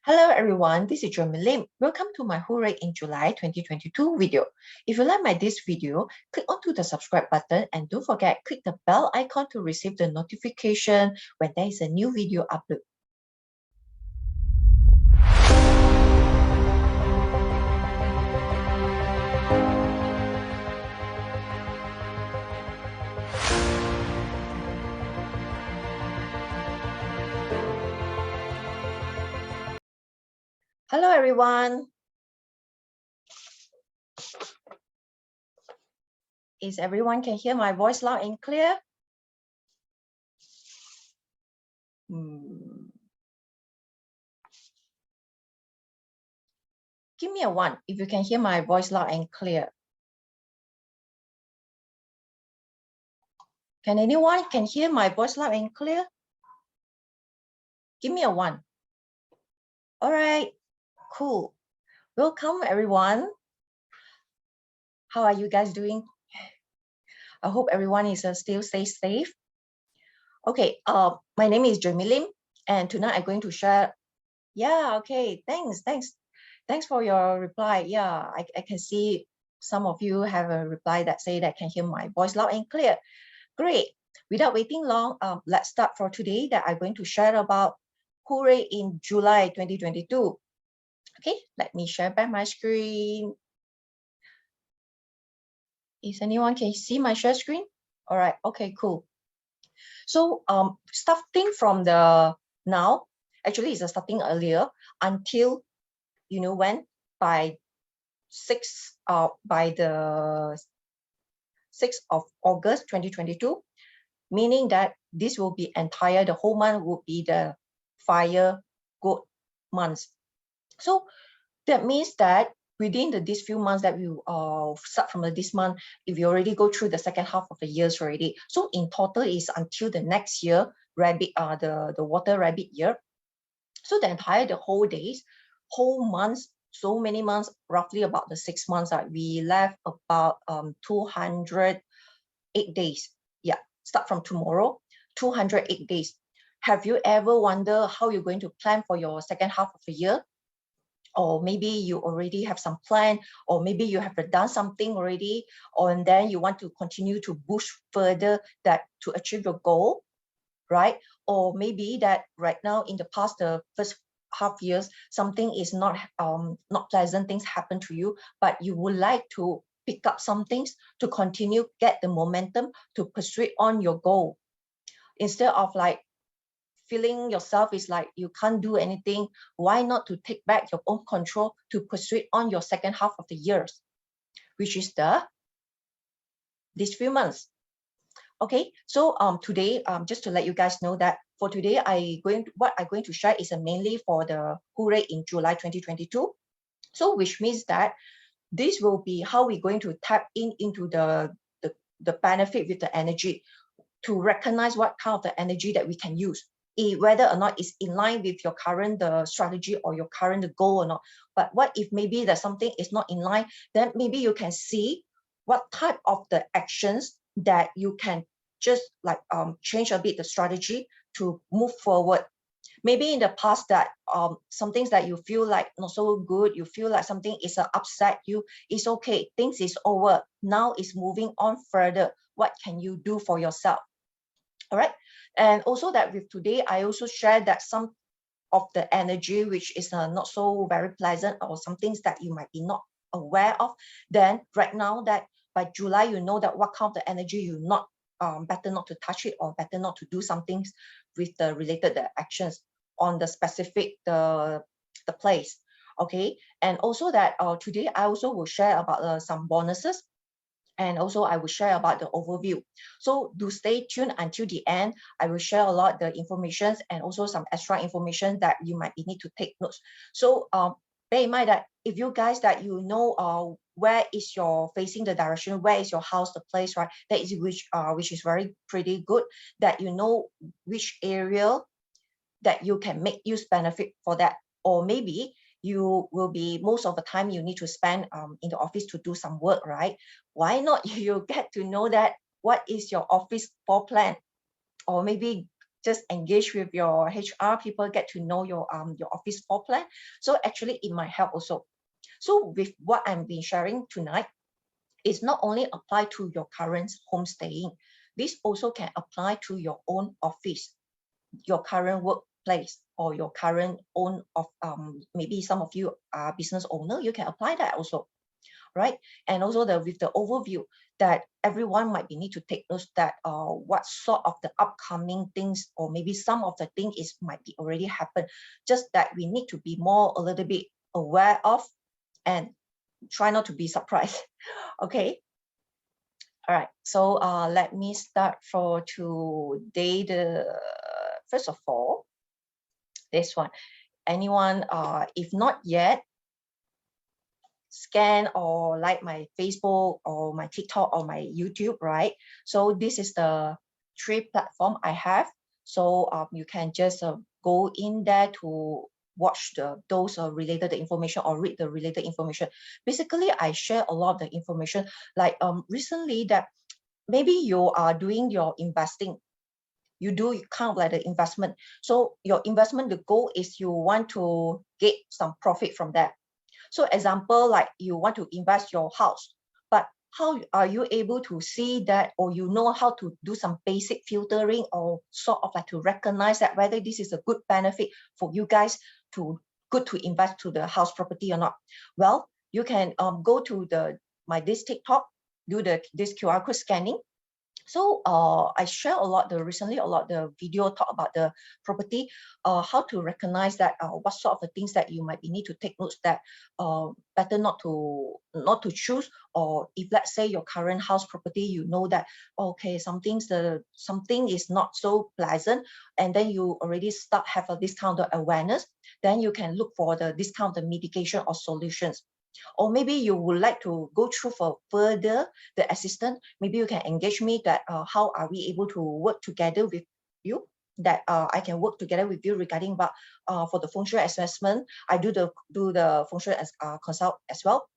Hello everyone, this is Jamie Lim. Welcome to my HUURAY in July 2022 video. If you like this video, click onto the subscribe button and don't forget click the bell icon to receive the notification when there is a new video upload. Hello everyone. Is everyone can hear my voice loud and clear? Give me a 1 if you can hear my voice loud and clear. Can anyone can hear my voice loud and clear? Give me a 1. All right, cool. Welcome everyone. How are you guys doing? I hope everyone is still stay safe. Okay, my name is Jamie Lim, and tonight I'm going to share. Yeah, okay, thanks for your reply. Yeah, I can see some of you have a reply that say that can hear my voice loud and clear. Great. Without waiting long, let's start for today that I'm going to share about HUURAY in July 2022. Okay, let me share back my screen. Is anyone can see my share screen? All right, okay, cool. So starting from the now, actually it's starting earlier until when by the 6th of August 2022, meaning that this will be the whole month will be the fire goat months. So that means that within these few months that we start from this month, if you already go through the second half of the years already, so in total is until the next year, the water rabbit year. So the whole days, whole months, so many months, roughly about the 6 months, we left about 208 days. Yeah, start from tomorrow, 208 days. Have you ever wondered how you're going to plan for your second half of the year? Or maybe you already have some plan, or maybe you have done something already, and then you want to continue to push further that to achieve your goal, right? Or maybe that right now in the past, the first half years, something is not pleasant things happen to you, but you would like to pick up some things to continue, get the momentum to pursue on your goal. Instead of like feeling yourself is like you can't do anything, why not to take back your own control to pursue on your second half of the years, which is these few months. Okay, so today, just to let you guys know that for today, what I'm going to share is mainly for the HUURAY in July 2022. So which means that this will be how we're going to tap into the benefit with the energy, to recognize what kind of the energy that we can use, whether or not it's in line with your current strategy or your current goal or not. But what if maybe that something is not in line, then maybe you can see what type of the actions that you can just like change a bit the strategy to move forward. Maybe in the past that some things that you feel like not so good, you feel like something is upset you, it's okay, things is over, now is moving on further. What can you do for yourself? All right. And also that with today, I also share that some of the energy which is not so very pleasant, or some things that you might be not aware of, then right now that by July, you know that what kind of the energy you not better not to touch it, or better not to do some things with the related actions on the specific the place. Okay. And also that today I also will share about some bonuses, and also I will share about the overview. So do stay tuned until the end. I will share a lot the information and also some extra information that you might need to take notes. So bear in mind that if you guys that you know where is your facing the direction, where is your house, the place, right? That is which is very pretty good, that you know which area that you can make use benefit for that. Or maybe you will be most of the time you need to spend in the office to do some work, right? Why not you get to know that what is your office floor plan, or maybe just engage with your HR people, get to know your office floor plan. So actually it might help also. So with what I'm been sharing tonight, it's not only apply to your current home staying. This also can apply to your own office, your current workplace, or your current own of maybe some of you are business owner, you can apply that also, right? And also with the overview that everyone might be need to take notes that what sort of the upcoming things, or maybe some of the thing is might be already happened, just that we need to be more a little bit aware of and try not to be surprised. Okay. All right, so let me start for today. First of all, this one. Anyone, if not yet, scan or like my Facebook or my TikTok or my YouTube, right? So this is the 3 platform I have. So you can just go in there to watch those related information or read the related information. Basically, I share a lot of the information. Like recently that maybe you are doing your investing, you do kind of like the investment. So your investment, the goal is you want to get some profit from that. So example, like you want to invest your house, but how are you able to see that, or you know how to do some basic filtering or sort of like to recognize that whether this is a good benefit for you guys to invest to the house property or not? Well, you can go to this TikTok, do this QR code scanning. So I share recently a lot the video talk about the property, how to recognize that what sort of the things that you might be need to take notes that better not to choose. Or if let's say your current house property, you know that okay, something is not so pleasant, and then you already start have this kind of awareness, then you can look for this kind of mitigation or solutions. Or maybe you would like to go through for further the assistant, maybe you can engage me that how are we able to work together with you, that I can work together with you regarding about for the FengShui assessment. I do the FengShui as consult as well,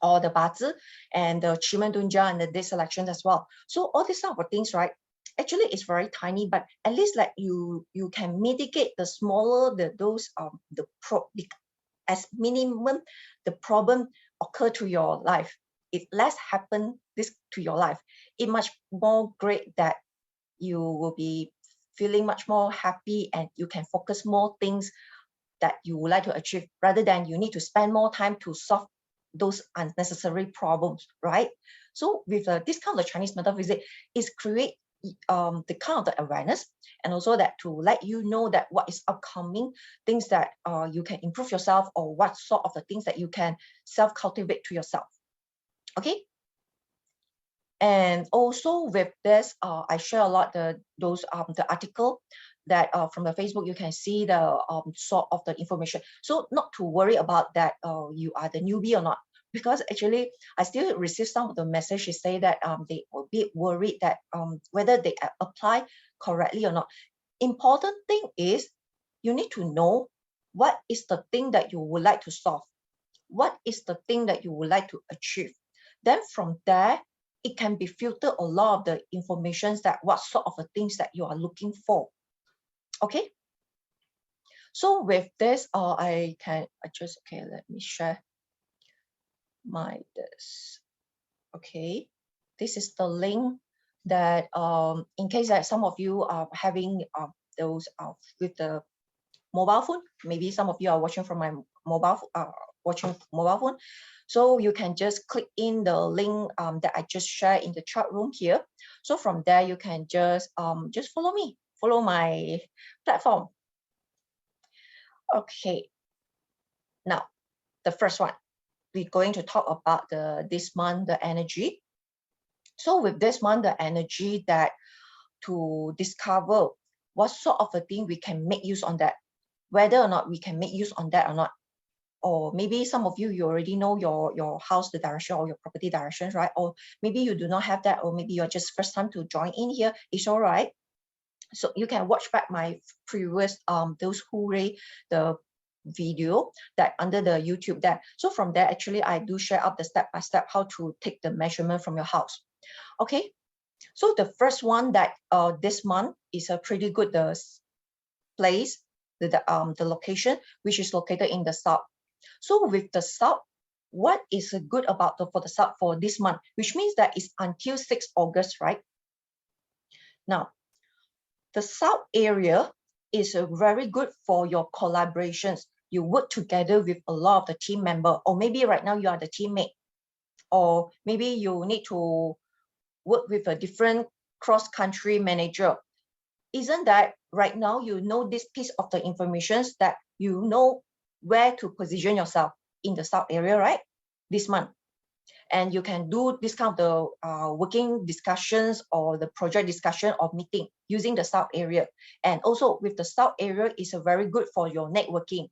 or the bazi and the Chimen Dunja and the date selection as well. So all these type of things, right? Actually, it's very tiny, but at least like you can mitigate the smaller as minimum the problem occur to your life. If less happen this to your life, it much more great that you will be feeling much more happy, and you can focus more things that you would like to achieve, rather than you need to spend more time to solve those unnecessary problems, right? So with this kind of Chinese metaphysics is create the kind of the awareness, and also that to let you know that what is upcoming things that you can improve yourself, or what sort of the things that you can self-cultivate to yourself. Okay. And also with this, I share a lot the article that from the Facebook, you can see the sort of the information. So not to worry about that you are the newbie or not, because actually I still receive some of the messages say that they were a bit worried that whether they apply correctly or not. Important thing is you need to know what is the thing that you would like to solve, what is the thing that you would like to achieve. Then from there, it can be filtered a lot of the informations that what sort of the things that you are looking for. Okay. So with this, let me share this. Okay, this is the link that in case that some of you are having those with the mobile phone, maybe some of you are watching from my mobile phone. So you can just click in the link that I just shared in the chat room here. So from there, you can just follow me, follow my platform. Okay. Now, the first one, we're going to talk about this month, the energy. So with this month, the energy that to discover what sort of a thing we can make use on that, whether or not we can make use on that or not. Or maybe some of you already know your house, the direction, or your property directions, right? Or maybe you do not have that, or maybe you're just first time to join in here. It's all right. So you can watch back my previous those HUURAY, the video that under the YouTube there. So from there, actually, I do share up the step by step how to take the measurement from your house. Okay. So the first one that this month is a pretty good place, the location, which is located in the south. So with the south, what is good about for the south for this month, which means that it's until 6 August, right? Now, the south area is very good for your collaborations. You work together with a lot of the team member, or maybe right now you are the teammate, or maybe you need to work with a different cross-country manager. Isn't that right now you know this piece of the information that you know where to position yourself in the south area, right? This month. And you can do this kind of the working discussions or the project discussion or meeting using the south area. And also with the south area is a very good for your networking,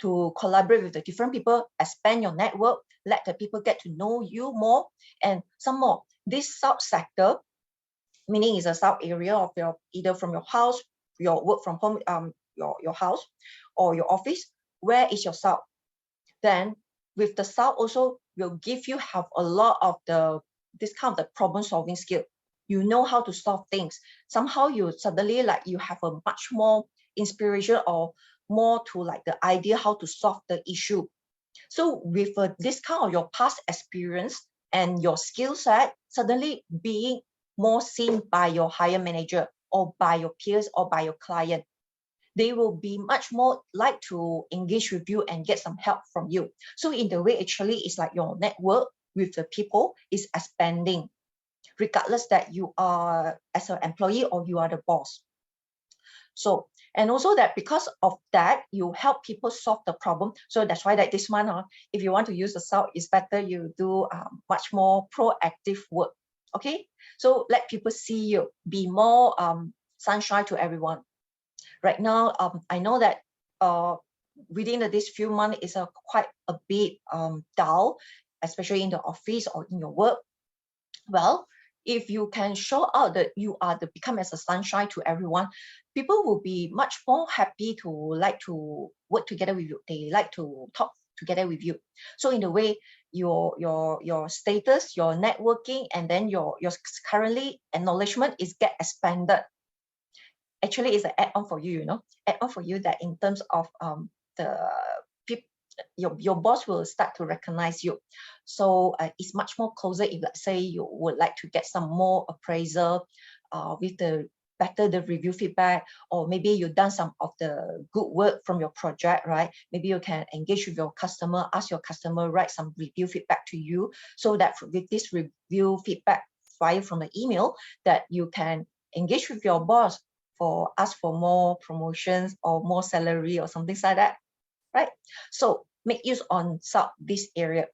to collaborate with the different people, expand your network, let the people get to know you more. And some more, this south sector, meaning is a south area of your, either from your house, your work from home, your house or your office, where is your south? Then with the south also will give you have a lot of this kind of the problem solving skill. You know how to solve things. Somehow you suddenly like you have a much more inspiration or more to like the idea how to solve the issue. So with this kind of your past experience and your skill set suddenly being more seen by your higher manager or by your peers or by your client, they will be much more like to engage with you and get some help from you. So in the way, actually, it's like your network with the people is expanding, regardless that you are as an employee or you are the boss. So, and also that because of that, you help people solve the problem. So that's why that this month, if you want to use the south, it's better you do much more proactive work. Okay, so let people see you, be more sunshine to everyone. Right now, I know that within this few months is quite a bit dull, especially in the office or in your work. Well, if you can show out that you are the become as a sunshine to everyone, people will be much more happy to like to work together with you. They like to talk together with you. So in the way, your status, your networking, and then your currently acknowledgement is get expanded. Actually, it's an add-on for you, add-on for you that in terms of the your boss will start to recognize you. So it's much more closer if, let's say, you would like to get some more appraisal with the better the review feedback, or maybe you've done some of the good work from your project, right? Maybe you can engage with your customer, ask your customer write some review feedback to you, so that with this review feedback file from the email, that you can engage with your boss for ask for more promotions or more salary or something like that, right? So make use on this area.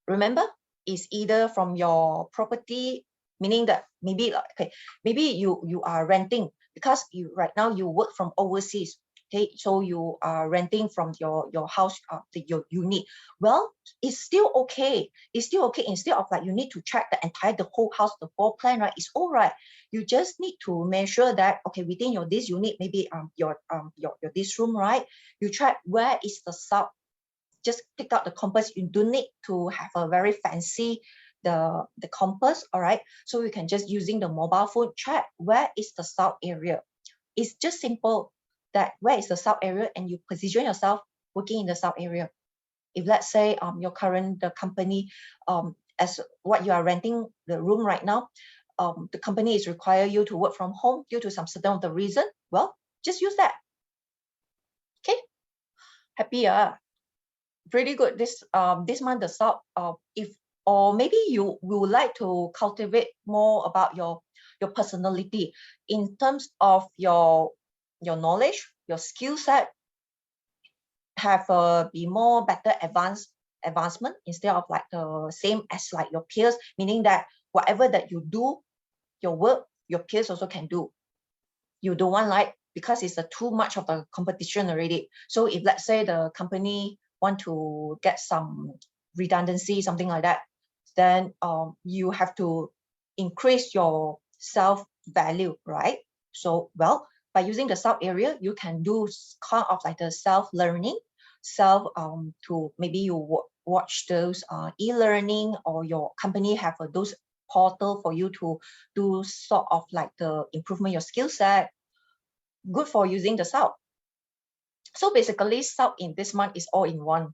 Remember, it's either from your property, meaning that maybe okay, maybe you are renting because you right now you work from overseas. Okay, so you are renting from your house, your unit. Well, it's still okay. It's still okay. Instead of like you need to check the whole house, the floor plan, right? It's all right. You just need to measure that, okay, within your this unit, maybe your this room, right? You check where is the south. Just pick out the compass. You don't need to have a very fancy the compass, all right? So you can just using the mobile phone check where is the south area. It's just simple that where is the south area, and you position yourself working in the south area. If let's say your current the company as what you are renting the room right now, the company is require you to work from home due to some certain of the reason, well, just use that. Okay, happy pretty good this month the south. If or maybe you would like to cultivate more about your personality in terms of your knowledge, your skill set, have be more better advancement instead of like the same as like your peers, meaning that whatever that you do, your work, your peers also can do. You don't want like, because it's too much of a competition already. So if let's say the company want to get some redundancy, something like that, then you have to increase your self value, right? So well, by using the south area, you can do kind of like the self learning, to maybe you watch those e-learning, or your company have those portal for you to do sort of like the improvement your skill set. Good for using the South. So basically, South in this month is all in one.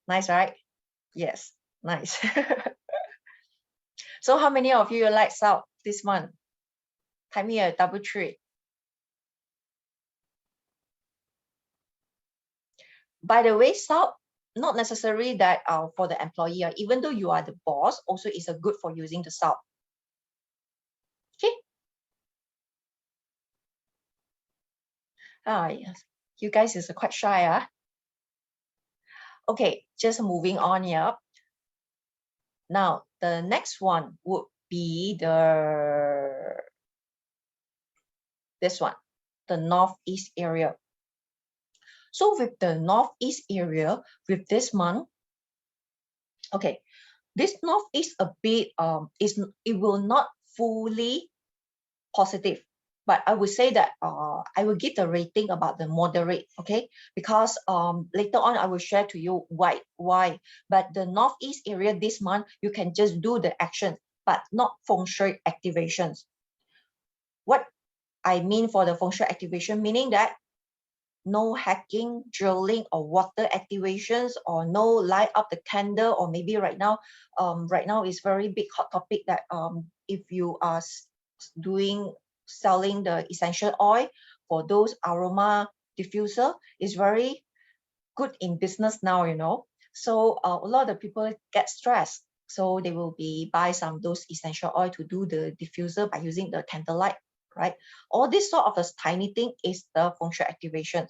Nice, right? Yes, nice. So how many of you like South this month? Type me a double three. By the way, South, not necessarily that for the employee, even though you are the boss, also is a good for using the South. Okay. Ah, yes. You guys is quite shy, huh? Okay, just moving on here. Now, the next one would be this one, the Northeast area. So with the Northeast area, with this month, okay, this Northeast a bit, it will not fully positive, but I would say that I will give the rating about the moderate, okay? Because later on I will share to you why. But the Northeast area this month, you can just do the action, but not feng shui activations. What I mean for the feng shui activation, meaning that no hacking, drilling, or water activations, or no light up the candle, or maybe right now is very big hot topic that if you are selling the essential oil for those aroma diffuser, is very good in business now, you know. So a lot of people get stressed, so they will be buy some those essential oil to do the diffuser by using the candlelight, right? All this sort of a tiny thing is the feng shui activation,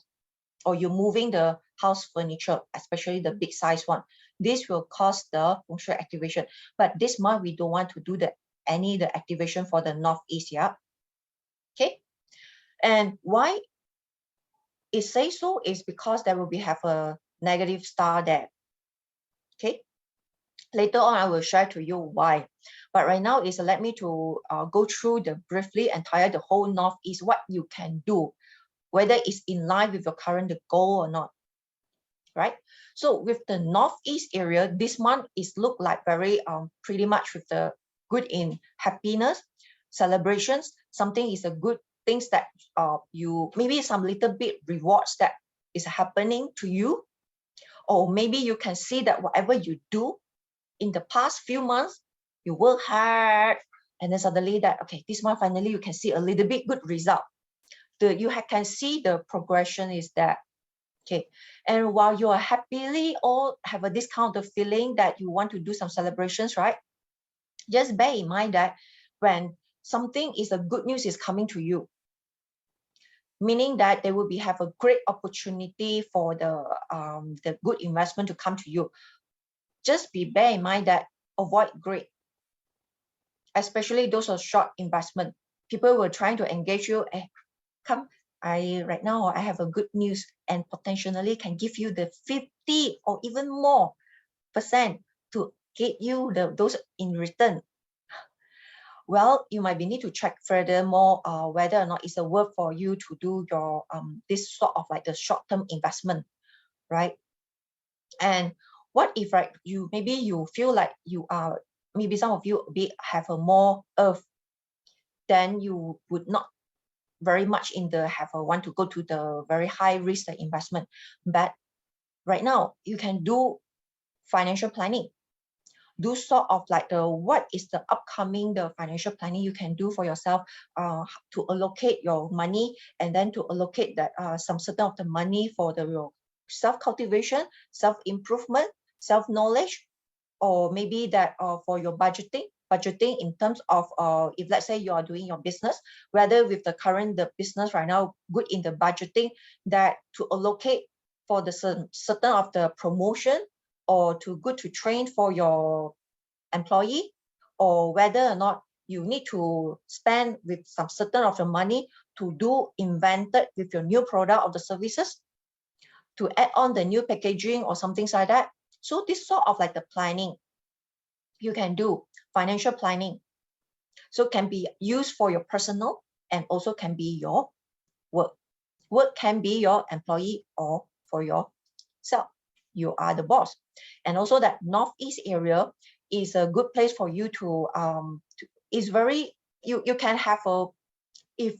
or you're moving the house furniture, especially the big size one. This will cause the feng shui activation. But this month we don't want to do the activation for the Northeast, yeah. Okay. And why it says so is because there will be have a negative star there. Okay. Later on, I will share to you why. But right now is let me to go through the briefly entire the whole Northeast, what you can do, whether it's in line with your current goal or not, right? So with the Northeast area, this month is look like very pretty much with the good in happiness, celebrations. Something is a good things that you maybe some little bit rewards that is happening to you, or maybe you can see that whatever you do in the past few months, you work hard, and then suddenly that, okay, this month finally you can see a little bit good result. You can see the progression is that, okay. And while you are happily all have a this kind of feeling that you want to do some celebrations, right? Just bear in mind that when something is a good news is coming to you, meaning that they will have a great opportunity for the good investment to come to you. Just bear in mind that avoid greed, especially those are short investment. People were trying to engage you. Come, right now I have a good news and potentially can give you the 50 or even more % to get you those in return. Well, you might need to check furthermore whether or not it's a worth for you to do your this sort of like the short-term investment, right? And what if, right, you maybe you feel like you are, maybe some of you have a more earth, then you would not very much in the want to go to the very high risk investment. But right now you can do financial planning, do sort of like what is the upcoming the financial planning you can do for yourself to allocate your money, and then to allocate that some certain of the money for your self-cultivation, self-improvement, self-knowledge, or maybe that for your budgeting in terms of if let's say you are doing your business, whether with the current business right now good in the budgeting, that to allocate for the certain of the promotion, or to good to train for your employee, or whether or not you need to spend with some certain of the money to do invented with your new product or the services, to add on the new packaging or something like that. So this sort of like the planning you can do, financial planning. So can be used for your personal and also can be your work. Work can be your employee or for yourself. You are the boss. And also that Northeast area is a good place for you to is very, you can have a, if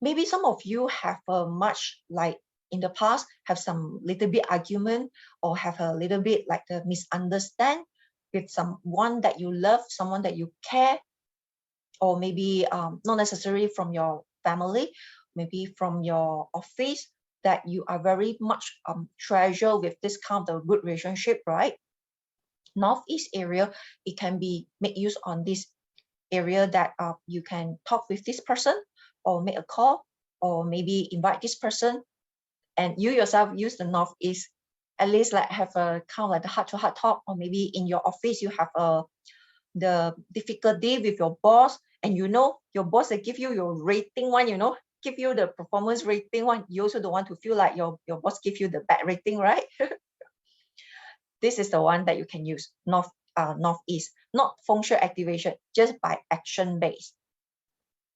maybe some of you have a much like in the past have some little bit argument or have a little bit like a misunderstand with someone that you love, someone that you care, or maybe not necessarily from your family, maybe from your office, that you are very much treasure with this kind of good relationship, right? Northeast area, it can be make use on this area that you can talk with this person or make a call or maybe invite this person, and you yourself use the Northeast, at least like have a kind of like the heart-to-heart talk, or maybe in your office you have the difficulty with your boss, and you know your boss will give you your rating one, you know, give you the performance rating one. You also don't want to feel like your boss give you the bad rating, right? This is the one that you can use, Northeast, not FengShui activation, just by action base.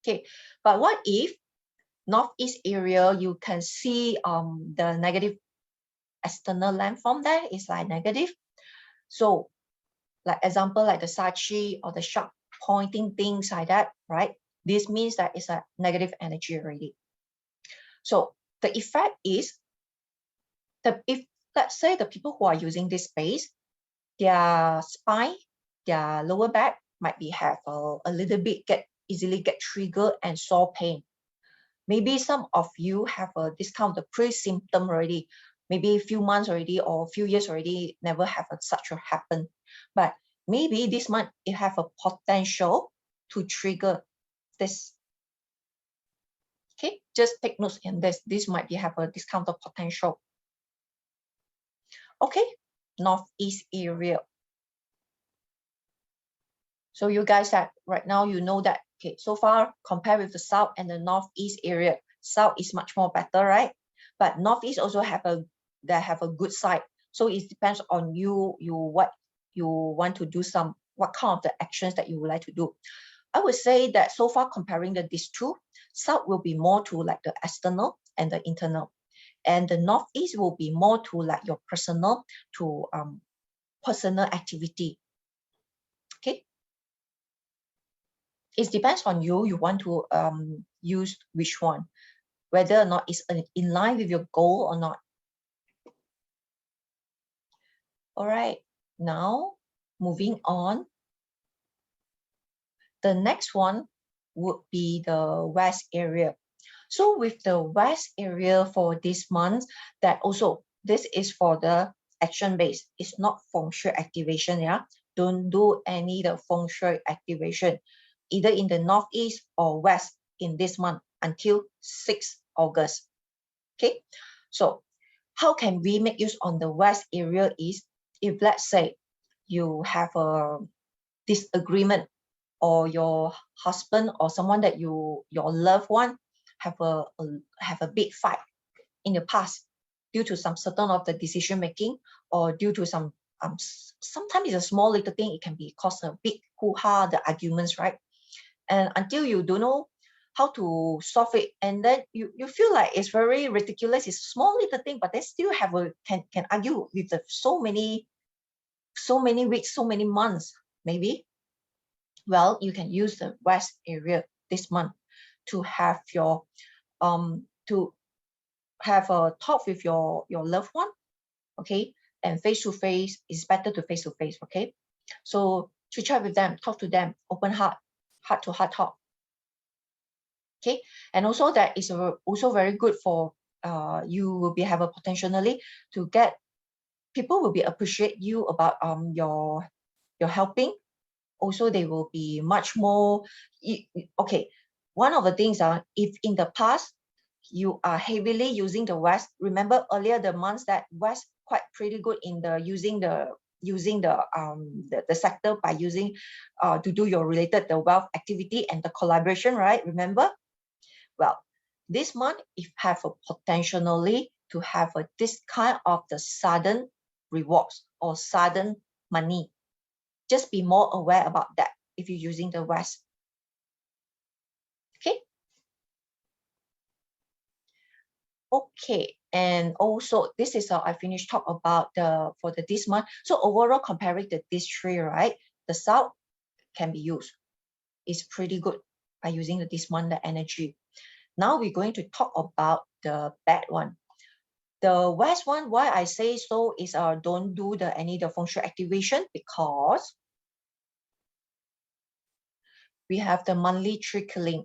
Okay, but what if Northeast area you can see the negative external landform there is like negative. So like example, like the Sachi or the sharp pointing things like that, right? This means that it's a negative energy already. So the effect is that if, let's say, the people who are using this space, their spine, their lower back might be have a little bit easily get triggered and sore pain. Maybe some of you have this kind of the pre-symptom already, maybe a few months already or a few years already, never have such a happen. But maybe this month it have a potential to trigger this. Okay, just take notes in this. This might be have a discount of potential. Okay, Northeast area. So you guys that right now you know that, okay, so far compared with the South and the Northeast area, South is much more better, right? But Northeast also have a good side. So it depends on you what you want to do, what kind of the actions that you would like to do. I would say that so far comparing these two, South will be more to like the external and the internal, and the Northeast will be more to like your personal activity. Okay, it depends on you. You want to use which one, whether or not it's in line with your goal or not. All right, now moving on. The next one would be the West area. So with the West area for this month, that also, this is for the action base. It's not FengShui activation, yeah? Don't do any the FengShui activation, either in the Northeast or West in this month until 6 August. Okay, so how can we make use on the West area is, if let's say you have a disagreement, or your husband or someone that your loved one have a big fight in the past due to some certain of the decision making, or due to some sometimes it's a small little thing, it can be cause a big hoo-ha, the arguments, right? And until you don't know how to solve it, and then you feel like it's very ridiculous, it's small little thing, but they still have can argue with so many weeks, so many months maybe. Well, you can use the West area this month to have your to have a talk with your loved one, okay? And face to face is better to face to face, okay? So to chat with them, talk to them, open heart to heart talk, okay? And also that is also very good for you will be have a potentially to get people will be appreciate you about your helping. Also, they will be much more, okay, one of the things are, if in the past you are heavily using the West, remember earlier the months that West quite pretty good in the using the sector by using to do your related the wealth activity and the collaboration, right? Remember? Well, this month if have a potentially to have this kind of the sudden rewards or sudden money. Just be more aware about that if you're using the West. Okay. Okay, and also this is I finished talk about for this month. So overall, comparing these three, right? The south can be used. It's pretty good by using this month the energy. Now we're going to talk about the bad one. The west one, why I say so is don't do the feng shui activation, because we have the monthly trickling.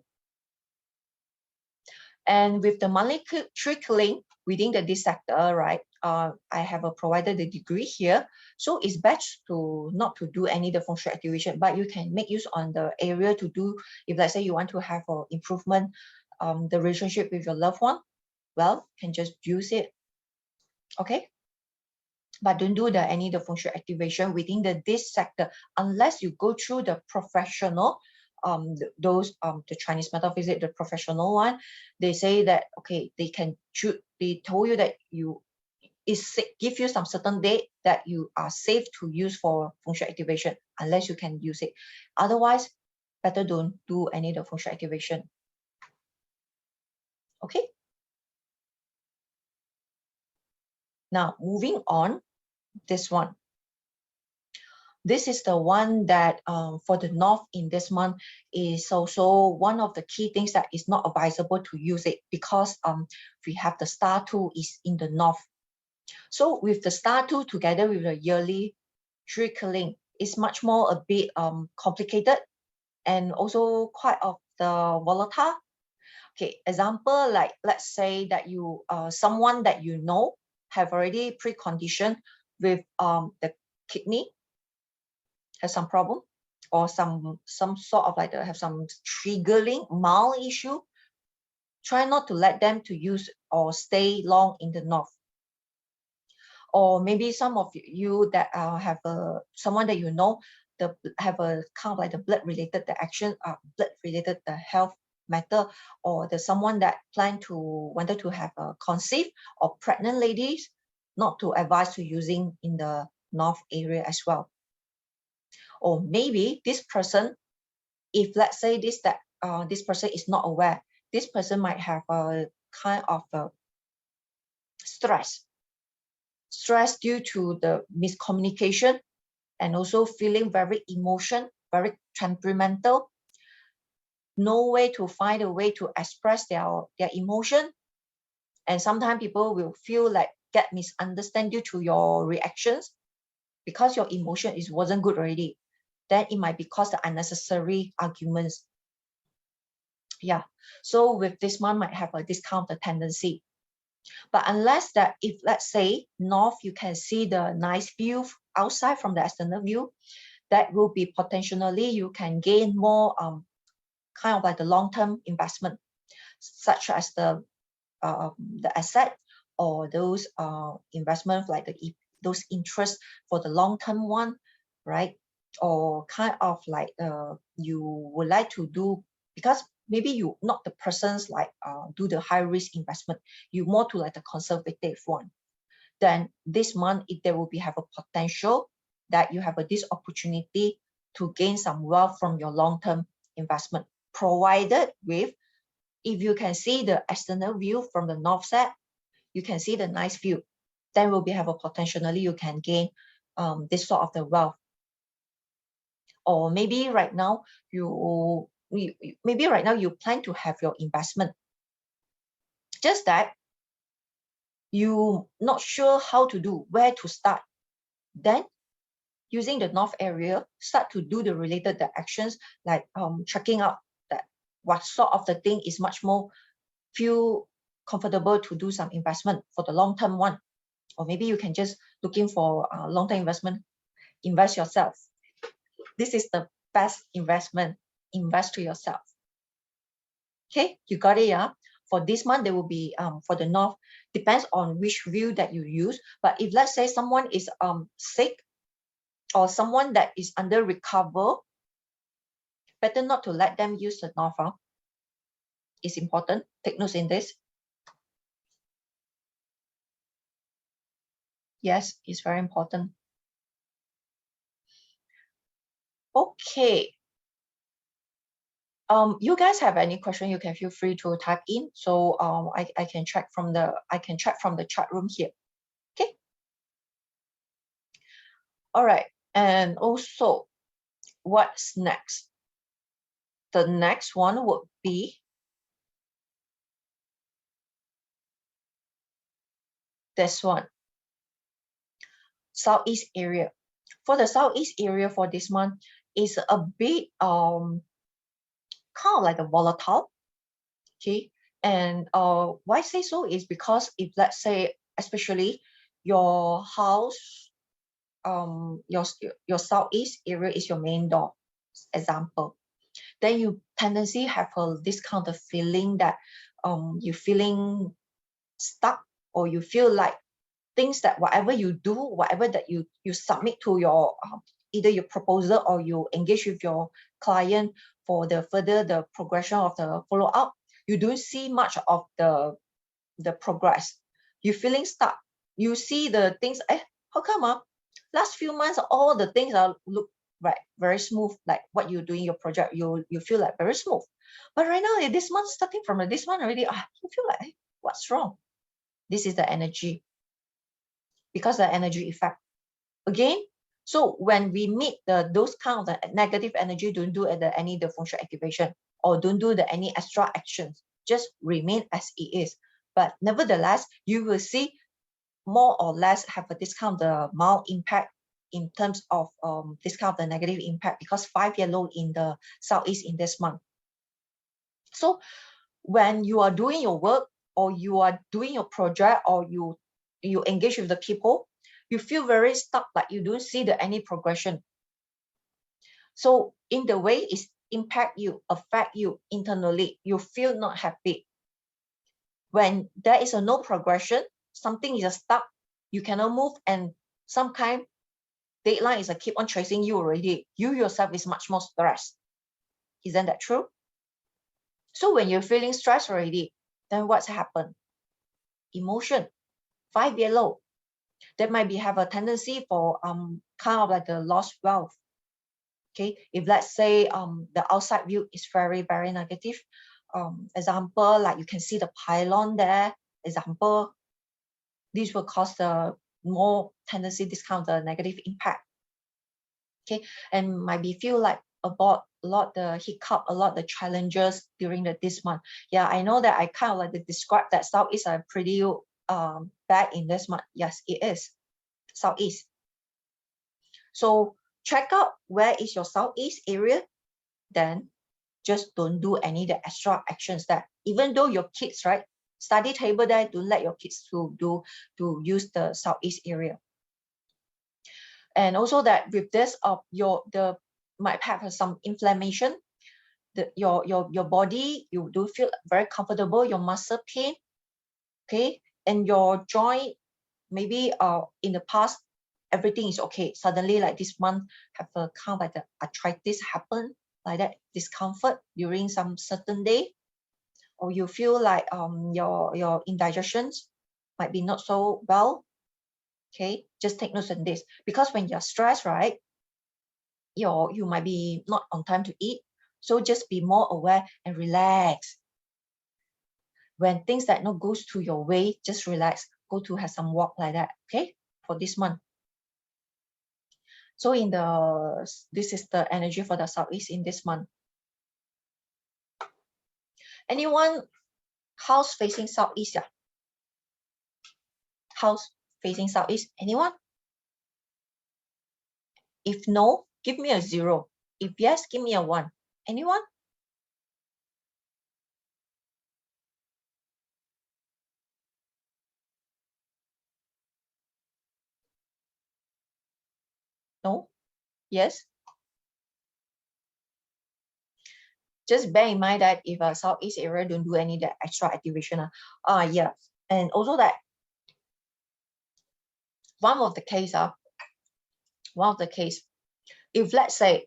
And with the monthly trickling within this sector, right? I have provided the degree here. So it's best to not to do any feng shui activation, but you can make use on the area to do, if let's say you want to have an improvement, the relationship with your loved one, well, can just use it. Okay. But don't do any feng shui activation within this sector unless you go through the professional, the Chinese metaphysics, the professional one. They say that okay, they told you that give you some certain date that you are safe to use for feng shui activation, unless you can use it. Otherwise, better don't do any feng shui activation. Okay. Now moving on, this one. This is the one that for the north in this month is also one of the key things that is not advisable to use it, because we have the star tool is in the north. So with the star tool together with the yearly trickling, it's much more a bit complicated and also quite of the volatile. Okay, example, like let's say that you someone that you know have already preconditioned with the kidney, has some problem, or some sort of like have some triggering mild issue. Try not to let them to use or stay long in the north. Or maybe some of you that have someone that you know have a kind of like the blood related the action, blood related the health matter, or the someone that wanted to have a conceive, or pregnant ladies, not to advise to using in the north area as well. Or maybe this person, if let's say this person is not aware, this person might have a kind of a stress due to the miscommunication, and also feeling very very temperamental, no way to find a way to express their emotion. And sometimes people will feel like get misunderstand due to your reactions, because your emotion wasn't good already. Then it might be cause the unnecessary arguments. Yeah, so with this one might have a discount tendency. But unless that, if let's say north, you can see the nice view outside from the external view, that will be potentially you can gain more kind of like the long-term investment, such as the asset, or those investments like those interests for the long-term one, right? Or kind of like you would like to do, because maybe you not the persons like do the high risk investment, you more to like the conservative one. Then this month, if there will be have a potential that you have this opportunity to gain some wealth from your long-term investment, provided with, if you can see the external view from the north side, you can see the nice view, then will be have a potentially you can gain this sort of the wealth. Or maybe right now you plan to have your investment, just that you not sure how to do, where to start. Then using the north area, start to do the related the actions, like checking out that what sort of the thing is much more feel comfortable to do some investment for the long term one. Or maybe you can just looking for long term investment, invest yourself. This is the best investment, invest to yourself. Okay, you got it, yeah? For this month, there will be for the north, depends on which view that you use. But if let's say someone is sick, or someone that is under recover, better not to let them use the north. It's important. Take notes in this. Yes, it's very important. Okay. You guys have any question, you can feel free to type in. So I can check from the chat room here. Okay. All right. And also, what's next? The next one would be this one, Southeast area. For the Southeast area for this month is a bit kind of like a volatile. Okay. And why I say so is because if let's say especially your house, your Southeast area is your main door, example, then you tendency have this kind of feeling that you feeling stuck, or you feel like things that whatever you do, whatever that you submit to your either your proposal or you engage with your client for the further the progression of the follow up, you don't see much of the progress. You feeling stuck. You see the things, how come last few months all the things are look right very smooth, like what you're doing your project, you feel like very smooth, but right now this month, starting from this month already, you feel like, what's wrong? This is the energy, because the energy effect again. So when we meet those kind of the negative energy, don't do any the FengShui activation, or don't do any extra actions, just remain as it is. But nevertheless, you will see more or less have a discount the mild impact in terms of discount the negative impact, because 5 yellow in the Southeast in this month. So when you are doing your work, or you are doing your project, or you engage with the people, you feel very stuck, like you don't see any progression. So in the way it impact you, affect you internally, you feel not happy. When there is no progression, something is stuck, you cannot move, and some kind deadline is keep on chasing you already. You yourself is much more stressed. Isn't that true? So when you're feeling stressed already, then what's happened? Emotion, 5 yellow. That might be have a tendency for kind of like a lost wealth. Okay, if let's say the outside view is very negative, example, like you can see the pylon there, example, this will cause the more tendency discount the negative impact. Okay, and might be feel like about a lot the hiccup, a lot the challenges during this month. Yeah, I know that I kind of like to describe that Southeast are pretty bad in this month. Yes, it is Southeast. So check out where is your Southeast area, then just don't do any the extra actions there. Even though your kids, right, study table there, don't let your kids to use the Southeast area. And also that with this might have some inflammation, your body, you do feel very comfortable, your muscle pain, okay, and your joint, maybe in the past everything is okay, suddenly like this month have a kind of like the arthritis happen, like that discomfort during some certain day, or you feel like your indigestions might be not so well. Okay, just take note of this, because when you're stressed, right, you might be not on time to eat. So just be more aware and relax. When things that not goes to your way, just relax, go to have some walk like that. Okay, for this month. So this is the energy for the Southeast in this month. Anyone house facing Southeast? Yeah, house facing Southeast. Anyone? If no, give me a 0. If yes, give me a 1. Anyone? No? Yes? Just bear in mind that if a Southeast area don't do any that extra activation, yeah. And also that one of the case, if let's say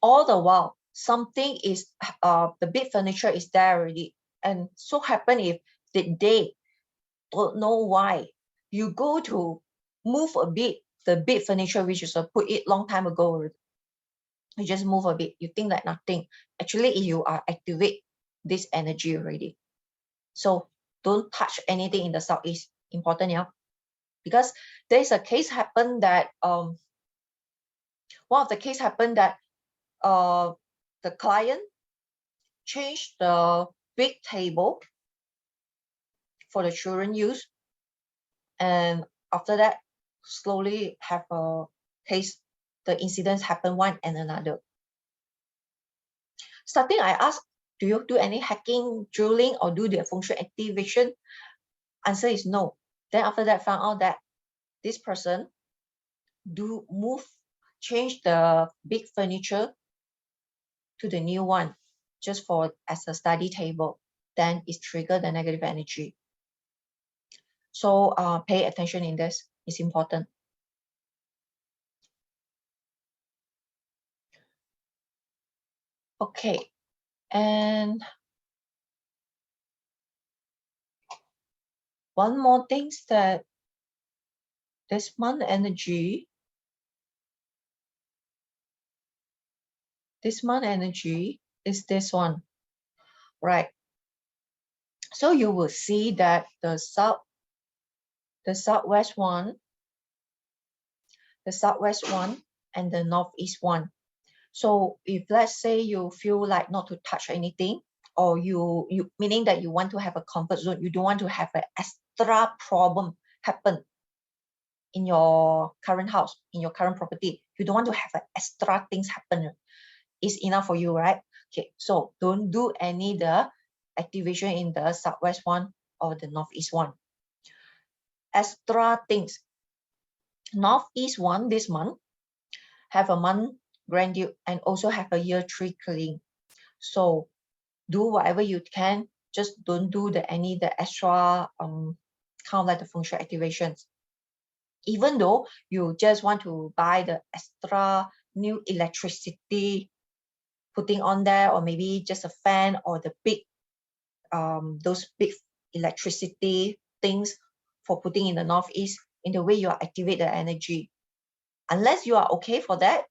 all the while something is the big furniture is there already, and so happen if the day don't know why you go to move a bit the big furniture which is put it long time ago, You just move a bit, you think like nothing. Actually, you are activate this energy already. So don't touch anything in the southeast. Important, yeah. Because there's a case happened that one of the case happened that the client changed the big table for the children use, and after that slowly have a case, the incidents happen one and another. Starting, I asked, do you do any hacking, drilling, or do the feng shui activation? Answer is no. Then after that, found out that this person change the big furniture to the new one just for as a study table. Then it trigger the negative energy. So pay attention in this. It's important. Okay, and one more thing is that this month energy is this one, right? So you will see that the southwest one, and the northeast one. So if let's say you feel like not to touch anything, or you meaning that you want to have a comfort zone, you don't want to have an extra problem happen in your current house, in your current property, you don't want to have extra things happen, it's enough for you, right? Okay, so don't do any the activation in the southwest one or the northeast one. Extra things. Northeast one this month have a month grandeur and also have a year 3 cleaning. So do whatever you can, just don't do the extra kind of like the feng shui activations. Even though you just want to buy the extra new electricity putting on there, or maybe just a fan or the big those big electricity things for putting in the northeast, in the way you are activate the energy. Unless you are okay for that,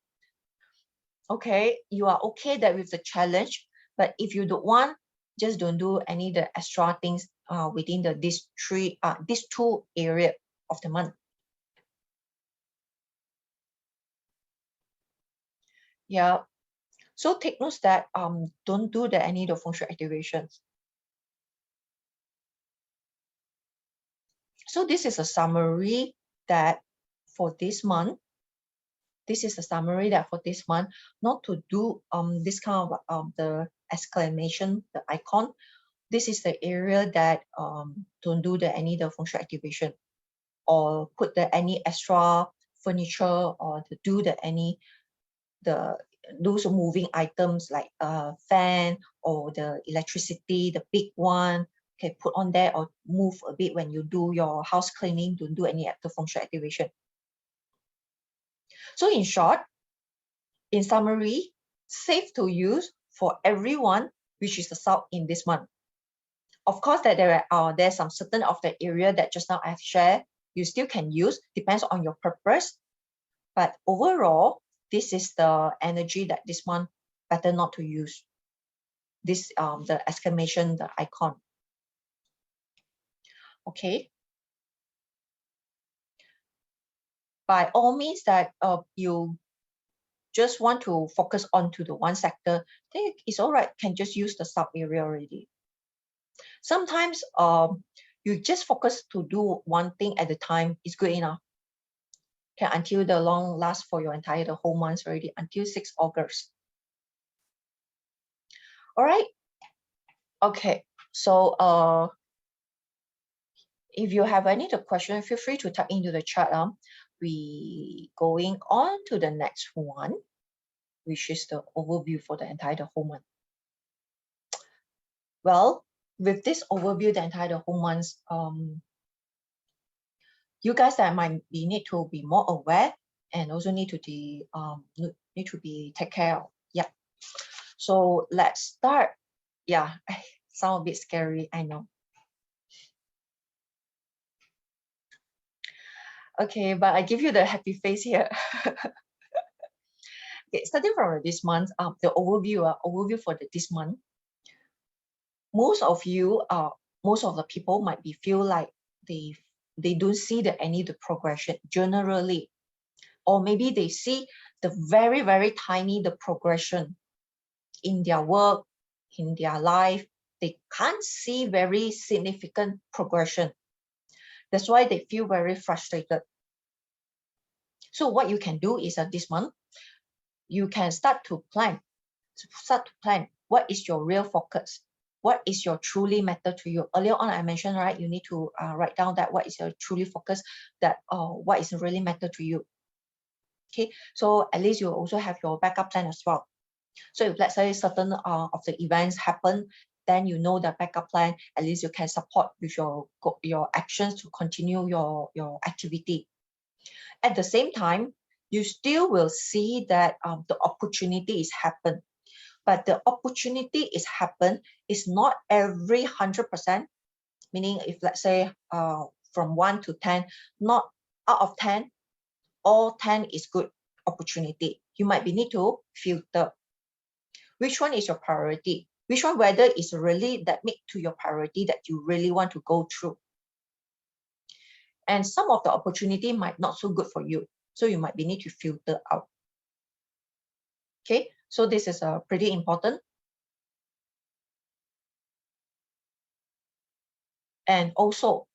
okay, you are okay that with the challenge, but if you don't want, just don't do any the extra things within these two area of the month. Yeah, so take notes that don't do any the feng shui activations. So this is a summary that for this month. This is a summary that for this month, not to do this kind of the exclamation, the icon. This is the area that don't do any the feng shui activation, or put any extra furniture, or to do those moving items like fan or the electricity, the big one, okay, put on there, or move a bit when you do your house cleaning. Don't do any active feng shui activation. So in short, in summary, safe to use for everyone, which is the south in this month. Of course, that there's some certain of the area that just now I've shared, you still can use, depends on your purpose. But overall, this is the energy that this month better not to use. This the exclamation, the icon. Okay. By all means that you just want to focus on to the one sector, then it's all right, can just use the sub area already. Sometimes you just focus to do one thing at a time is good enough. Okay, until the long last for your the whole month already, until 6 August. All right. Okay. So if you have any other question, feel free to type into the chat. We going on to the next one, which is the overview for the entire whole month. Well, with this overview, the entire whole month, you guys that might be need to be more aware, and also need to be take care of. Yeah. So let's start. Yeah, sound a bit scary, I know. Okay, but I give you the happy face here. Okay, starting from this month, the overview for this month. Most of the people might be feel like they don't see the progression generally, or maybe they see the very tiny progression in their work, in their life. They can't see very significant progression. That's why they feel very frustrated. So what you can do is this month, you can start to plan what is your real focus, what is your truly matter to you. Earlier on I mentioned, right, you need to write down that what is your truly focus, that what is really matter to you. Okay, so at least you also have your backup plan as well. So if let's say certain of the events happen, then you know the backup plan. At least you can support with your actions to continue your activity. At the same time, you still will see that the opportunity is happen, but the opportunity is happen is not every 100%. Meaning, if let's say from 1 to 10, not out of 10, all 10 is good opportunity. You might be need to filter. Which one is your priority? Which one whether is really that make to your priority that you really want to go through? And some of the opportunity might not so good for you, so you might be need to filter out. Okay, so this is pretty important. And also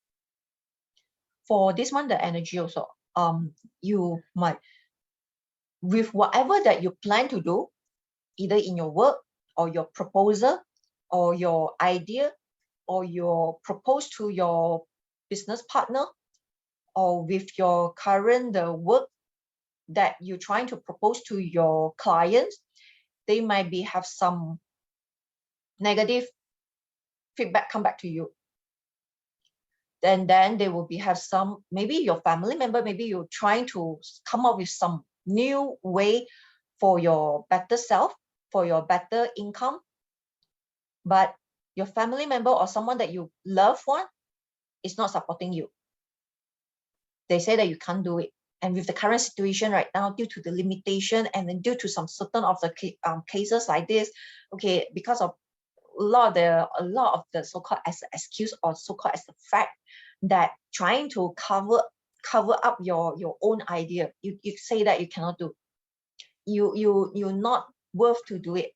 for this one, the energy also, you might, with whatever that you plan to do, either in your work or your proposal or your idea or your propose to your business partner, or with your current work that you're trying to propose to your clients, they might be have some negative feedback come back to you. Then they will be have some, maybe your family member, maybe you're trying to come up with some new way for your better self, for your better income, but your family member or someone that you love one is not supporting you. They say that you can't do it. And with the current situation right now, due to the limitation and then due to some certain of the cases like this, okay, because of a lot of the so-called as excuse or so-called as the fact that trying to cover up your own idea, you say that you cannot do, you're not worth to do it.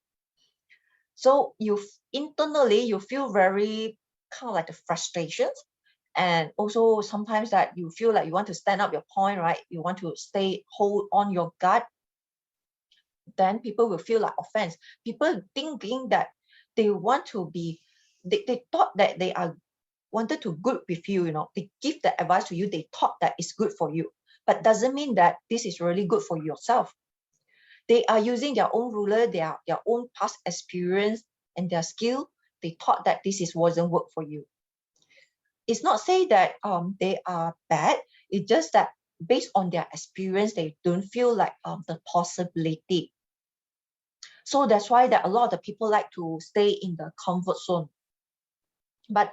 So you internally you feel very kind of like the frustrations, and also sometimes that you feel like you want to stand up your point, right? You want to hold on your gut. Then people will feel like offense. People thinking that they want to be, they thought that they are wanted to good with you, they give the advice to you, they thought that it's good for you, but doesn't mean that this is really good for yourself. They are using their own ruler, their own past experience and their skill. They thought that this wasn't work for you. It's not say that they are bad. It's just that based on their experience, they don't feel like the possibility. So that's why that a lot of the people like to stay in the comfort zone. But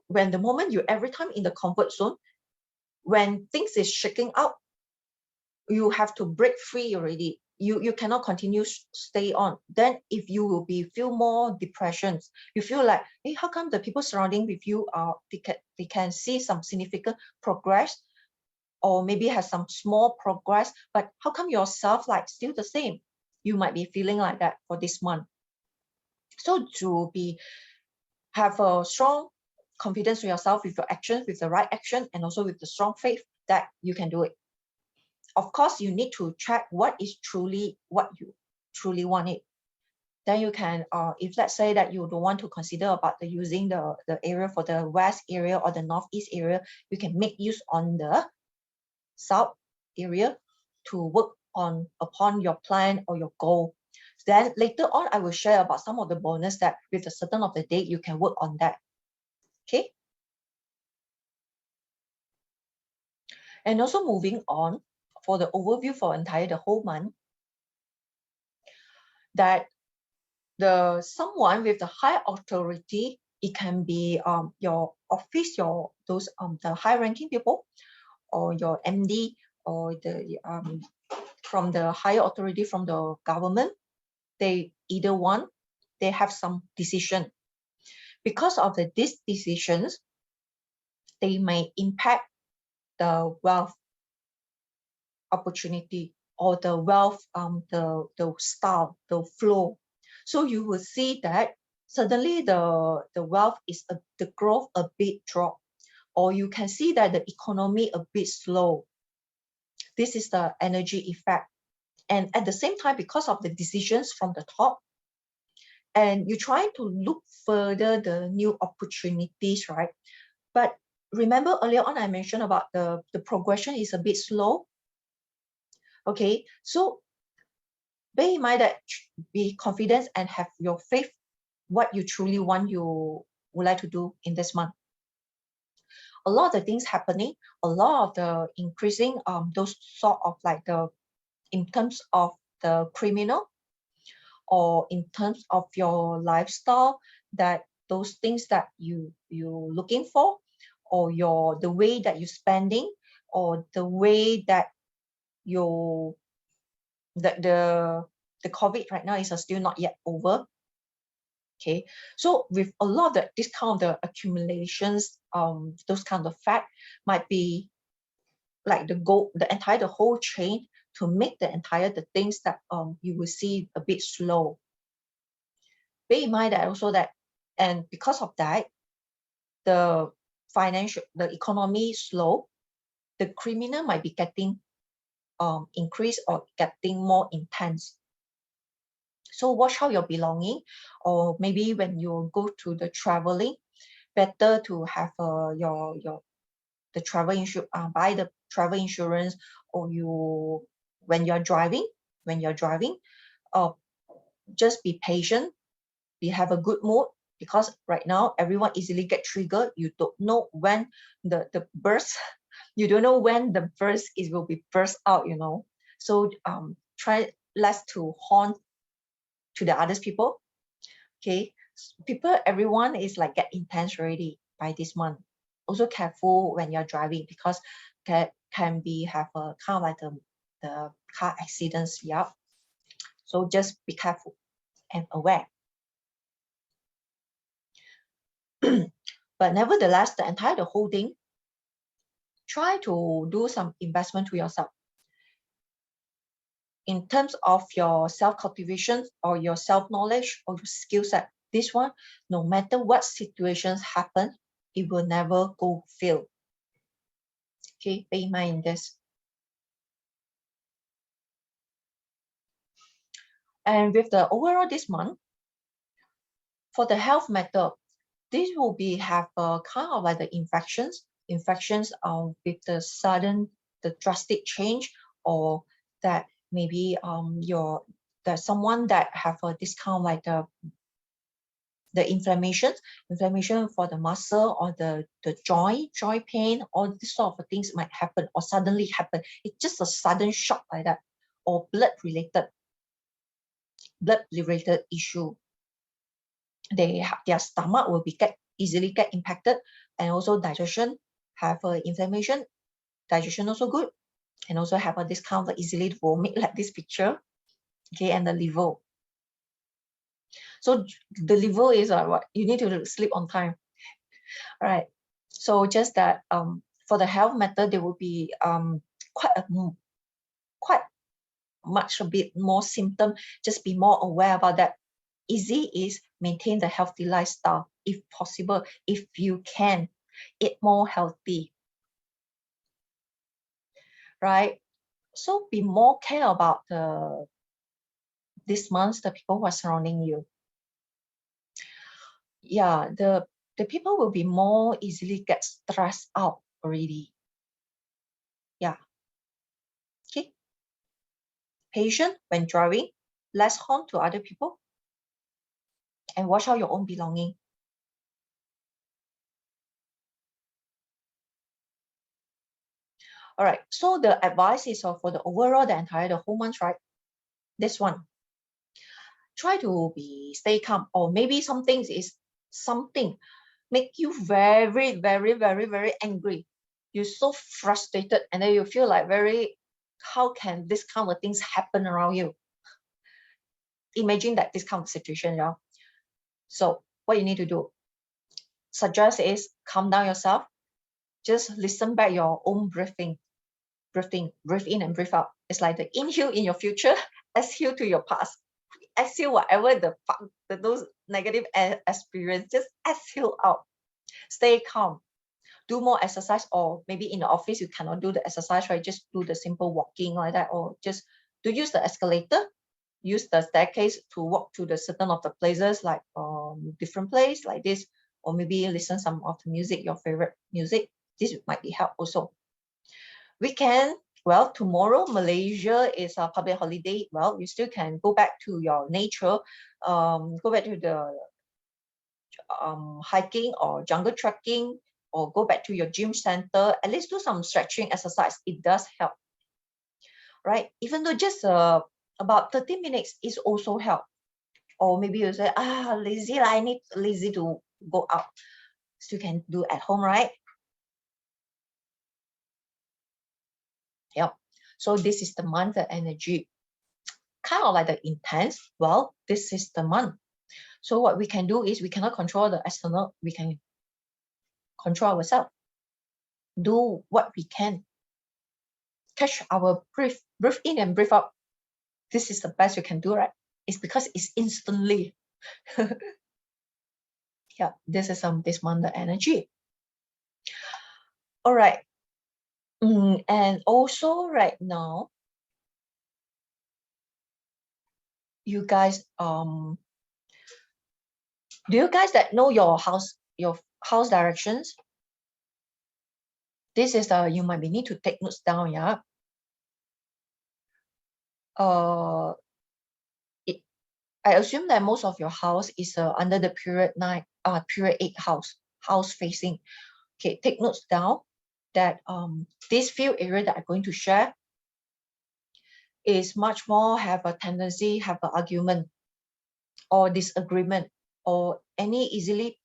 when the moment you every time in the comfort zone, when things is shaking out, you have to break free already. You cannot continue stay on. Then if you will feel more depressions, you feel like, hey, how come the people surrounding with you they can see some significant progress, or maybe has some small progress, but how come yourself like still the same? You might be feeling like that for this month. So to have a strong confidence to yourself with your actions, with the right action, and also with the strong faith that you can do it. Of course, you need to track what is truly what you truly want it. Then you can, if let's say that you don't want to consider about using the area for the west area or the northeast area, you can make use on the south area to work upon your plan or your goal. Then later on, I will share about some of the bonus that with a certain of the date you can work on that. Okay. And also moving on for the overview for the whole month, that someone with the high authority, it can be your office, the high ranking people, or your MD, or the from the higher authority, from the government, they either one, they have some decision. Because of these decisions, they may impact the wealth opportunity or the wealth, the style, the flow. So you will see that suddenly the wealth is the growth a bit drop, or you can see that the economy a bit slow. This is the energy effect. And at the same time, because of the decisions from the top, and you try to look further the new opportunities, right? But remember earlier on I mentioned about the progression is a bit slow. Okay, so bear in mind that be confident and have your faith what you truly want, you would like to do in this month. A lot of the things happening, a lot of the increasing those sort of like the, in terms of the criminal, or in terms of your lifestyle, that those things that you looking for, or the way that you're spending, or the way that you the COVID right now is still not yet over. Okay, so with a lot of this kind of the accumulations, those kind of fact might be like the whole chain to make the things that you will see a bit slow. Bear in mind that also that, and because of that, the economy slow, the criminal might be getting increased or getting more intense. So watch how you're belonging, or maybe when you go to the traveling, better to have the travel insurance, buy the travel insurance, or when you're driving, just be patient, have a good mood, because right now everyone easily get triggered. You don't know when the burst, you don't know when the burst will be burst out, you know. So try less to horn to the others people. Okay, everyone is like get intense already by this month. Also careful when you're driving, because can be have a kind of like the car accidents. Yeah, so just be careful and aware. But nevertheless, the whole thing, try to do some investment to yourself in terms of your self-cultivation, or your self-knowledge, or your skill set. This one, no matter what situations happen, it will never go fail. Okay, bear in mind this. And with the overall this month, for the health matter, this will be have a kind of like the infections with the drastic change, or that maybe someone that have this kind of like the inflammation for the muscle, or the joint pain, all these sort of things might happen, or suddenly happen. It's just a sudden shock like that, or blood related issue. Their stomach will be easily get impacted, and also digestion have inflammation. Digestion also good, and also have a discount easily vomit like this picture. Okay, and the liver. So the liver is what you need to sleep on time. All right. So just that for the health matter, there will be quite much a bit more symptom. Just be more aware about that. Easy is maintain the healthy lifestyle if possible. If you can, eat more healthy. Right? So be more care about this month, the people who are surrounding you. Yeah, the people will be more easily get stressed out already. Yeah. Okay. Patient when driving, less harm to other people, and watch out your own belonging. All right, so the advice is for the overall, the whole month, right? This one, try to stay calm, or maybe something make you very, very, very, very angry. You're so frustrated, and then you feel like very how can this kind of things happen around you? Imagine that this kind of situation, yeah. So what you need to do, suggest is calm down yourself. Just listen back your own breathing. Breathe in and breathe out. It's like the inhale in your future, exhale to your past. Exhale whatever those negative experience, just exhale out. Stay calm. Do more exercise, or maybe in the office you cannot do the exercise, right? Just do the simple walking like that, or just to use the escalator, use the staircase to walk to the certain of the places, like different place like this, or maybe listen some of the music, your favorite music. This might be help also. Weekend, well, tomorrow Malaysia is a public holiday. Well, you still can go back to your nature, go back to the hiking or jungle trekking, or go back to your gym center. At least do some stretching exercise. It does help, right? Even though just about 30 minutes is also help. Or maybe you say, lazy, I need lazy to go out. Still can do at home, right? Yep. So this is the month energy. Kind of like the intense. Well, this is the month. So what we can do is, we cannot control the external. We can control ourselves. Do what we can. Catch our breath. Breathe in and breathe out. This is the best you can do, right? It's because it's instantly. Yeah, this is this month the energy. All right. And also right now, you guys, do you guys that know your house directions? This is you might need to take notes down, yeah. I assume that most of your house is under the period 8 house facing. Okay, take notes down that this few area that I'm going to share is much more have a tendency, have an argument or disagreement, or any easily.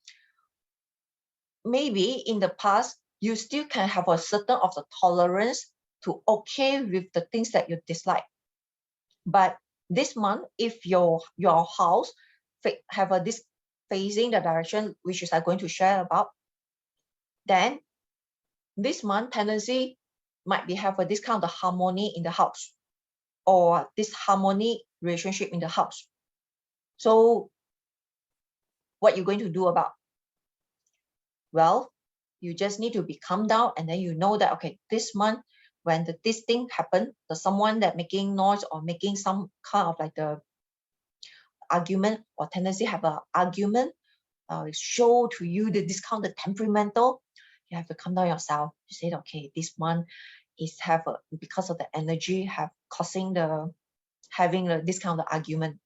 Maybe in the past, you still can have a certain of the tolerance to okay with the things that you dislike. But this month, if your house have this facing the direction which is I'm going to share about, then this month tendency might be have this kind of harmony in the house, or this harmony relationship in the house. So what you're going to do about? Well, you just need to be calm down, and then you know that, okay, this month when this thing happen, there's someone that making noise or making some kind of like the argument, or tendency have an argument, show to you the this kind of temperamental. You have to calm down yourself. You say, okay, this month is because of the energy have causing having this kind of argument.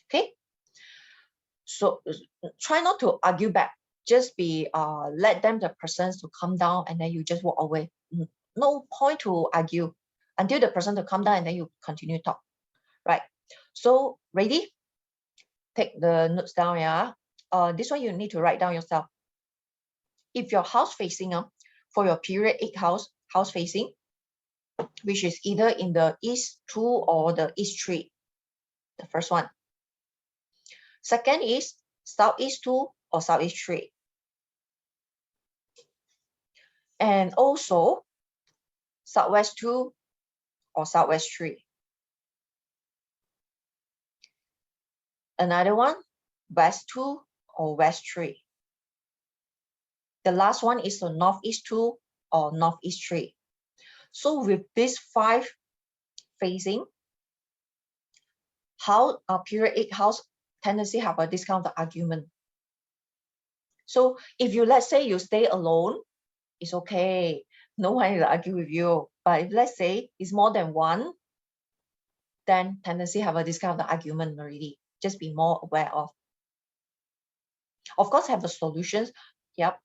Okay, so try not to argue back. Just be let them, the persons, to calm down, and then you just walk away. No point to argue until the person to calm down, and then you continue to talk, right? So ready? Take the notes down, yeah. This one you need to write down yourself. If your house facing for your period 8 house facing, which is either in the East 2 or the East 3, the first one. Second is Southeast 2 or Southeast 3. And also Southwest 2 or Southwest 3. Another one, West 2 or West 3. The last one is the Northeast 2 or Northeast 3. So with these 5 facing, how period 8 house tendency have a this kind of argument. So if you, let's say you stay alone, it's okay. No one will argue with you. But if let's say it's more than one, then tendency have a this kind of argument already. Just be more aware of. Of course, have the solutions. Yep.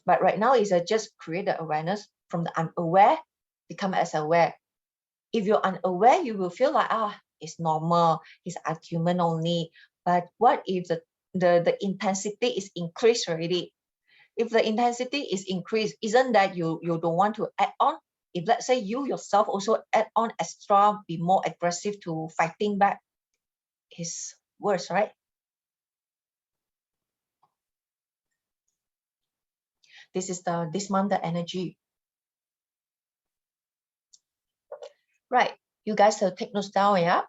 But right now is just create the awareness from the unaware, become as aware. If you're unaware, you will feel like, it's normal, it's argument only. But what if the intensity is increased already? If the intensity is increased, isn't that you don't want to add on? if let's say you yourself also add on extra, be more aggressive to fighting back, is worse, right? This is this month the energy. Right, you guys take notes down, yeah?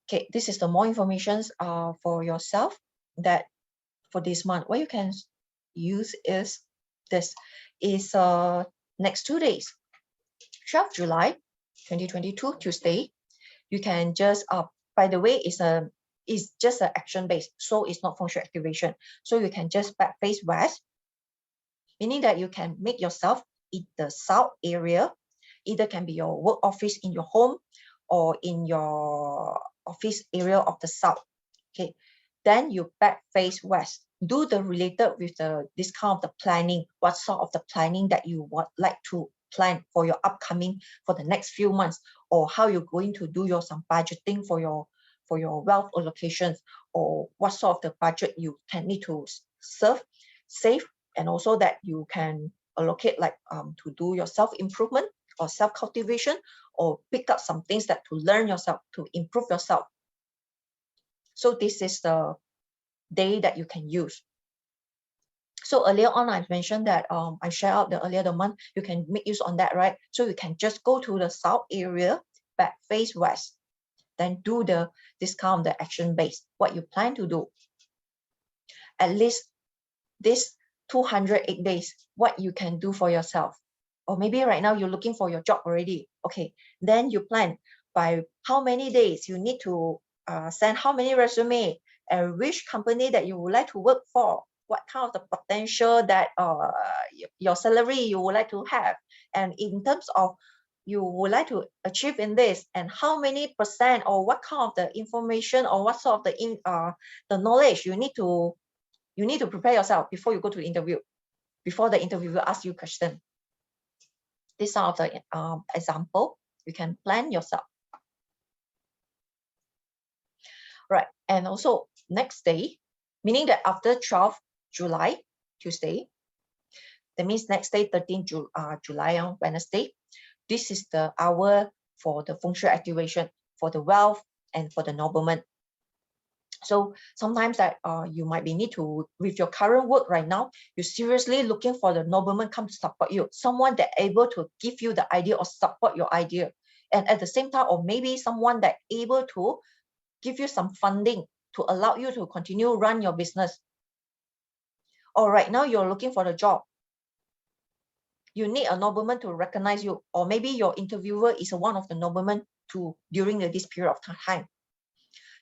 Okay, this is the more information for yourself that for this month. What you can use is this is next 2 days, 12 July 2022 Tuesday. You can just by the way, it's just an action based, so it's not FengShui activation. So you can just back face west, meaning that you can make yourself in the south area. Either can be your work office in your home or in your office area of the south. Okay, then you back face west. Do the related with this kind of the planning. What sort of the planning that you would like to plan for your upcoming for the next few months, or how you're going to do some budgeting for your wealth allocations, or what sort of the budget you can need to save, and also that you can allocate like to do your self-improvement or self-cultivation, or pick up some things that to learn yourself, to improve yourself. So this is the day that you can use. So earlier on, I mentioned that I share out the earlier the month, you can make use on that, right? So you can just go to the south area, back face west, then do this kind of the action base, what you plan to do. At least this 208 days, what you can do for yourself. Or maybe right now you're looking for your job already. Okay, then you plan by how many days you need to send how many resume, and which company that you would like to work for, what kind of the potential that your salary you would like to have, and in terms of you would like to achieve in this, and how many percent, or what kind of the information, or what sort of the knowledge you need to prepare yourself before you go to the interview, before the interviewer asks you question. These are the example you can plan yourself. Right, and also next day, meaning that after 12 July, Tuesday, that means next day, 13 July on Wednesday, this is the hour for the FengShui activation for the wealth and for the nobleman. So sometimes that you might be need to, with your current work right now, you're seriously looking for the nobleman come to support you, someone that able to give you the idea or support your idea. And at the same time, or maybe someone that able to give you some funding to allow you to continue run your business. Or right now you're looking for a job. You need a nobleman to recognize you, or maybe your interviewer is one of the noblemen during this period of time.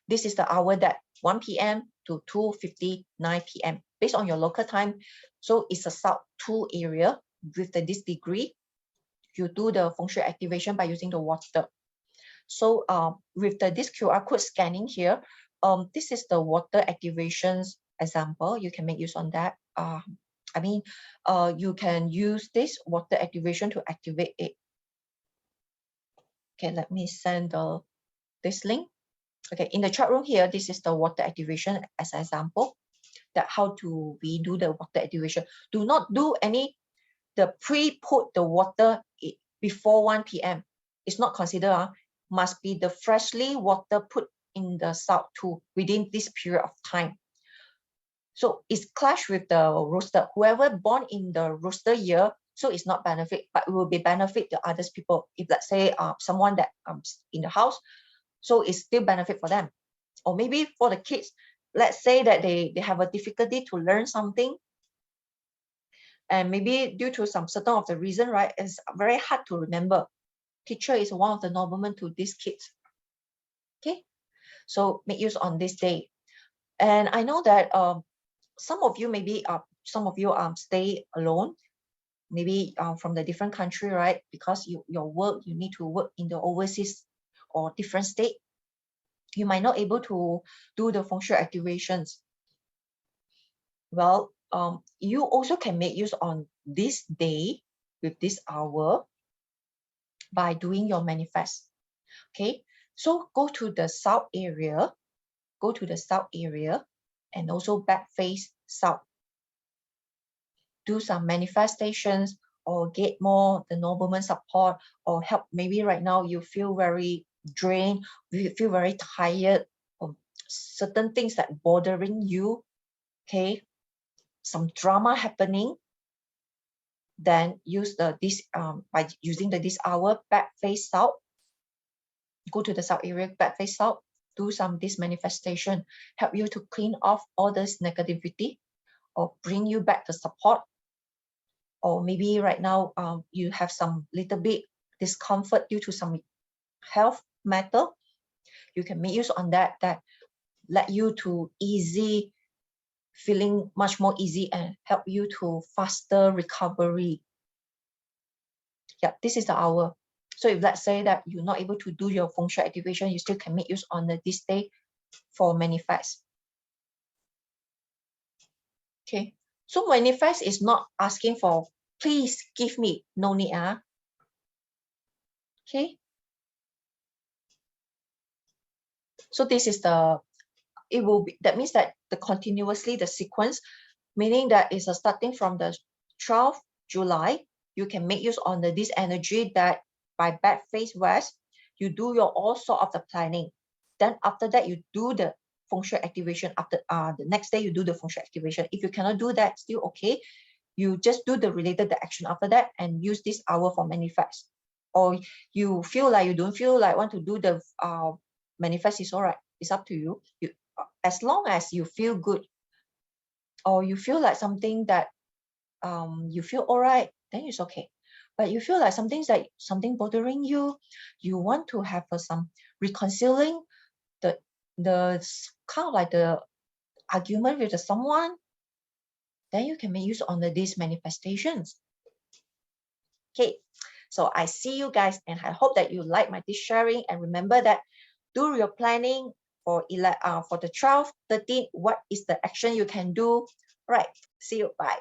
This is the hour that 1 p.m. to 2:59 p.m. based on your local time. So it's a South 2 area with this degree. You do the FengShui activation by using the water. So with this QR code scanning here, this is the water activations example. You can make use on that. You can use this water activation to activate it. Okay, let me send this link. Okay, in the chat room here, this is the water activation as an example, that how do we do the water activation. Do not do the pre-put the water before 1 p.m. It's not considered, must be the freshly water put in the South 2 within this period of time. So it's clash with the rooster. Whoever born in the rooster year, so it's not benefit, but it will be benefit to others people. If let's say someone that in the house, so it's still benefit for them. Or maybe for the kids, let's say that they have a difficulty to learn something, and maybe due to some certain of the reason, right, it's very hard to remember. Teacher is one of the noblemen to these kids. Okay, so make use on this day. And I know that some of you maybe stay alone, maybe from the different country, right? Because your work, you need to work in the overseas or different state. You might not able to do the FengShui activations. Well, you also can make use on this day with this hour by doing your manifest. Okay, so go to the south area, and also back face south. Do some manifestations or get more the nobleman support, or help. Maybe right now you feel very drained, you feel very tired, or certain things that bothering you, okay, some drama happening, then use this by using this hour, back face out, go to the south area, back face out, do this manifestation, help you to clean off all this negativity, or bring you back the support. Or maybe right now you have some little bit discomfort due to some health matter, you can make use on that let you to easy, feeling much more easy, and help you to faster recovery. Yeah, this is the hour. So if let's say that you're not able to do your feng shui activation, you still can make use on this day for manifest. Okay, so manifest is not asking for please give me, no need. Okay, so this is it will be, that means that the continuously the sequence, meaning that it's starting from the 12th July, you can make use on this energy that by back face west, you do your all sort of the planning. Then after that, you do the feng shui activation. After the next day, you do the feng shui activation. If you cannot do that, still okay. You just do the related action after that and use this hour for manifest. Or you feel like you don't feel like want to do the manifest, is all right. It's up to you. As long as you feel good, or you feel like something that you feel all right, then it's okay. But you feel like something bothering you, you want to have some reconciling the kind of like the argument with someone, then you can make use on these manifestations. Okay, so I see you guys, and I hope that you like this sharing. And remember that do your planning for the 12th, 13th, what is the action you can do. Right, see you, bye.